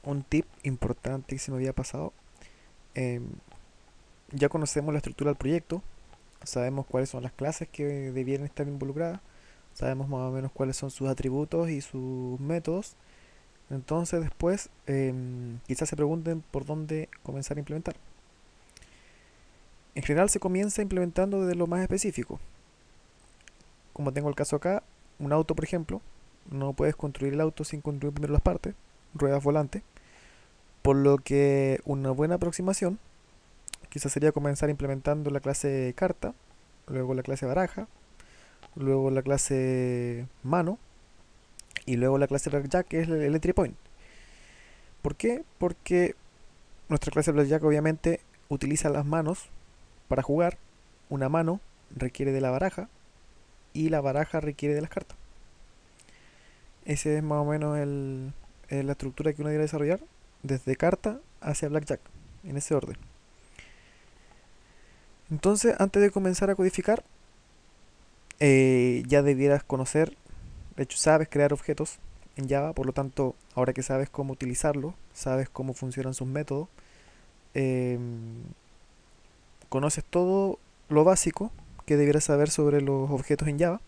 un tip importante que se me había pasado. Em, ya conocemos la estructura del proyecto, sabemos cuáles son las clases que debieran estar involucradas, sabemos más o menos cuáles son sus atributos y sus métodos. Entonces después quizás se pregunten por dónde comenzar a implementar. En general se comienza implementando desde lo más específico. Como tengo el caso acá, un auto por ejemplo, no puedes construir el auto sin construir primero las partes, ruedas, volante, por lo que una buena aproximación quizás sería comenzar implementando la clase carta, luego la clase baraja, luego la clase mano y luego la clase blackjack, que es el entry point. ¿Por qué? Porque nuestra clase blackjack obviamente utiliza las manos para jugar. Una mano requiere de la baraja y la baraja requiere de las cartas. Ese es más o menos la estructura que uno debe desarrollar desde carta hacia blackjack, en ese orden. Entonces, antes de comenzar a codificar, ya debieras conocer, de hecho sabes crear objetos en Java, por lo tanto, ahora que sabes cómo utilizarlo, sabes cómo funcionan sus métodos, eh, conoces todo lo básico que debieras saber sobre los objetos en Java,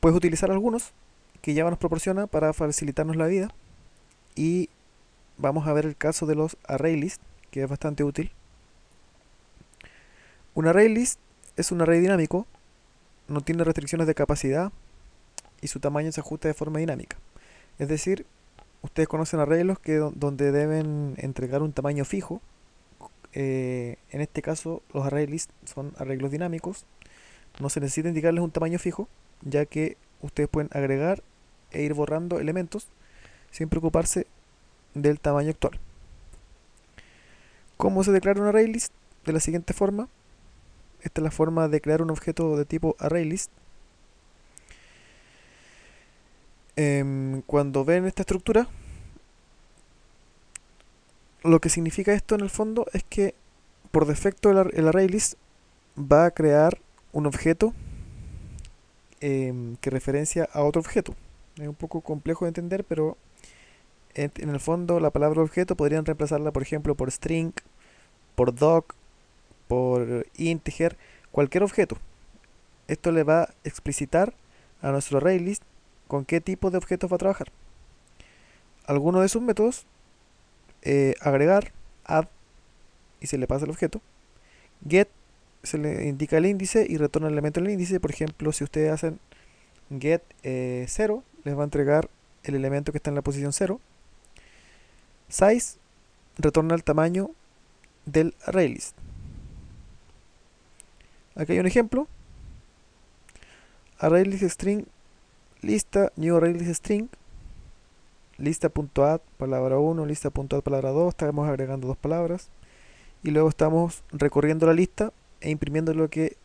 puedes utilizar algunos que Java nos proporciona para facilitarnos la vida y vamos a ver el caso de los array list, que es bastante útil. Un array list es un array dinámico, no tiene restricciones de capacidad y su tamaño se ajusta de forma dinámica. Es decir, ustedes conocen arreglos donde deben entregar un tamaño fijo. En este caso, los array lists son arreglos dinámicos. No se necesita indicarles un tamaño fijo, ya que ustedes pueden agregar e ir borrando elementos sin preocuparse del tamaño actual. ¿Cómo se declara un array list? De la siguiente forma. Esta es la forma de crear un objeto de tipo array list. Cuando ven esta estructura, lo que significa esto en el fondo es que por defecto el array list va a crear un objeto que referencia a otro objeto. Es un poco complejo de entender, pero en el fondo la palabra objeto podrían reemplazarla, por ejemplo, por string, por doc, por integer, cualquier objeto. Esto le va a explicitar a nuestro array list con qué tipo de objetos va a trabajar. Alguno de sus métodos, agregar, add, y se le pasa el objeto. Get, se le indica el índice y retorna el elemento en el índice. Por ejemplo, si ustedes hacen get 0, les va a entregar el elemento que está en la posición 0. Size retorna el tamaño del ArrayList. Aquí hay un ejemplo. ArrayList string lista, new ArrayList string, lista.add palabra 1, lista.add palabra 2. Estamos agregando dos palabras. Y luego estamos recorriendo la lista e imprimiendo lo que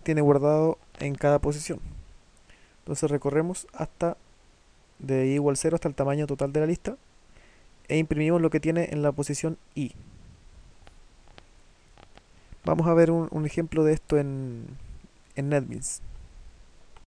tiene guardado en cada posición. Entonces recorremos hasta de i igual 0 hasta el tamaño total de la lista e imprimimos lo que tiene en la posición i. Vamos a ver un ejemplo de esto en NetBeans.